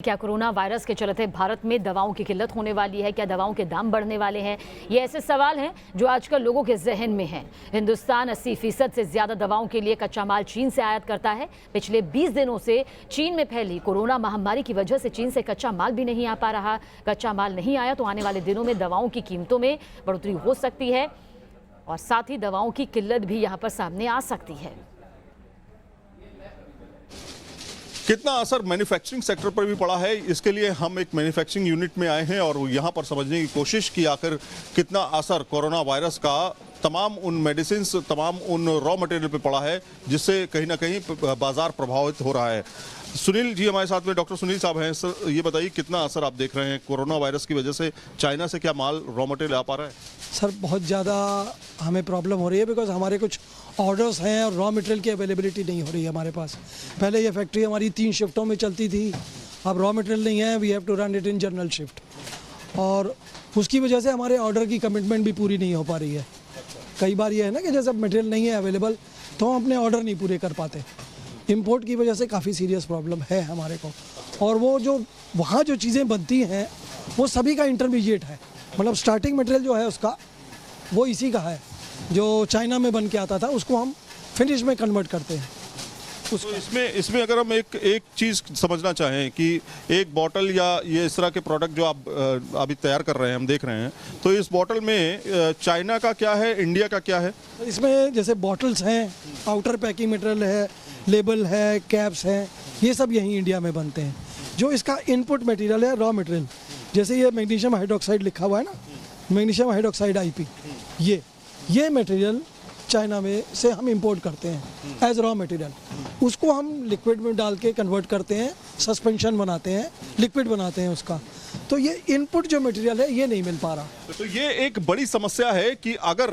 क्या corona virus के चलते भारत में दवाओं की किल्लत होने वाली है? क्या दवाओं के दाम बढ़ने वाले हैं? ये ऐसे सवाल हैं जो आजकल लोगों के जहन में हैं। हिंदुस्तान 80% से ज्यादा दवाओं के लिए कच्चा माल चीन से आयात करता है। पिछले 20 दिनों से चीन में फैली कोरोना महामारी की वजह से चीन से कच्चा माल भी नहीं आ पा रहा। कच्चा माल नहीं आया तो आने वाले दिनों में दवाओं की कीमतों में बढ़ोतरी हो सकती है और साथ ही दवाओं की किल्लत भी यहाँ पर सामने आ सकती है। कितना असर मैन्युफैक्चरिंग सेक्टर पर भी पड़ा है, इसके लिए हम एक मैन्युफैक्चरिंग यूनिट में आए हैं और यहाँ पर समझने की कोशिश की आखिर कितना असर कोरोना वायरस का तमाम उन मेडिसिन, तमाम उन रॉ मटेरियल पे पड़ा है जिससे कहीं ना कहीं बाजार प्रभावित हो रहा है। सुनील जी हमारे साथ में, डॉक्टर सुनील साहब हैं। सर ये बताइए कितना असर आप देख रहे हैं कोरोना वायरस की वजह से? चाइना से क्या माल रॉ मटेरियल आ पा रहा है? सर बहुत ज़्यादा हमें प्रॉब्लम हो रही है बिकॉज हमारे कुछ ऑर्डर्स हैं और रॉ मटेरियल की अवेलेबिलिटी नहीं हो रही है हमारे पास। पहले ये फैक्ट्री हमारी 3 शिफ्टों में चलती थी, अब रॉ मटेरियल नहीं है, we have to run it in general shift और उसकी वजह से हमारे ऑर्डर की कमिटमेंट भी पूरी नहीं हो पा रही है। कई बार ये है ना कि जैसे मटेरियल नहीं है अवेलेबल तो हम अपने ऑर्डर नहीं पूरे कर पाते। इंपोर्ट की वजह से काफ़ी सीरियस प्रॉब्लम है हमारे को। और वो जो वहाँ जो चीज़ें बनती हैं वो सभी का इंटरमीडिएट है, मतलब स्टार्टिंग मटेरियल जो है उसका वो इसी का है। जो चाइना में बन के आता था उसको हम फिनिश में कन्वर्ट करते हैं। तो इसमें अगर हम एक चीज़ समझना चाहें कि एक बॉटल या ये इस तरह के प्रोडक्ट जो आप अभी तैयार कर रहे हैं, हम देख रहे हैं, तो इस बॉटल में चाइना का क्या है, इंडिया का क्या है? इसमें जैसे बॉटल्स हैं, आउटर पैकिंग मटेरियल है, लेबल है, कैप्स हैं, ये सब यहीं इंडिया में बनते हैं। जो इसका इनपुट मटेरियल है, रॉ मटेरियल, जैसे ये मैग्नीशियम हाइड्रोक्साइड लिखा हुआ है ना, मैग्नीशियम हाइड्रोक्साइड IP, ये मटेरियल चाइना में से हम इंपोर्ट करते हैं एज रॉ मटेरियल। उसको हम लिक्विड में डाल के कन्वर्ट करते हैं, सस्पेंशन बनाते हैं, लिक्विड बनाते हैं उसका। तो ये इनपुट जो मटेरियल है ये नहीं मिल पा रहा। तो ये एक बड़ी समस्या है कि अगर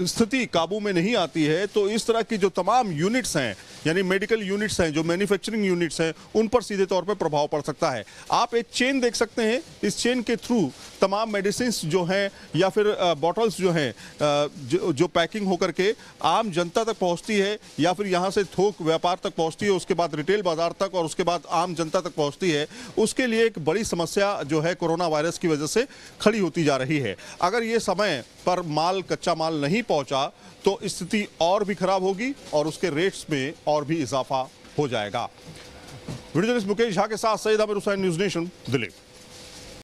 स्थिति काबू में नहीं आती है तो इस तरह की जो तमाम यूनिट्स हैं, यानी मेडिकल यूनिट्स हैं, जो मैन्युफैक्चरिंग यूनिट्स हैं, उन पर सीधे तौर पर प्रभाव पड़ सकता है। आप एक चेन देख सकते हैं, इस चेन के थ्रू तमाम मेडिसिन जो हैं या फिर बॉटल्स जो हैं जो पैकिंग होकर के आम जनता तक पहुंचती है या फिर यहाँ से थोक व्यापार तक पहुंचती है, उसके बाद रिटेल बाजार तक और उसके बाद आम जनता तक पहुंचती है, उसके लिए एक बड़ी समस्या जो है कोरोना वायरस की वजह से खड़ी होती जा रही है। अगर ये समय पर कच्चा माल नहीं पहुंचा तो स्थिति और भी खराब होगी और उसके रेट्स में और भी इजाफा हो जाएगा। वीडियो जर्नलिस्ट मुकेश झा के साथ सईद आमिर हुसैन, न्यूज़ नेशन, दिल्ली।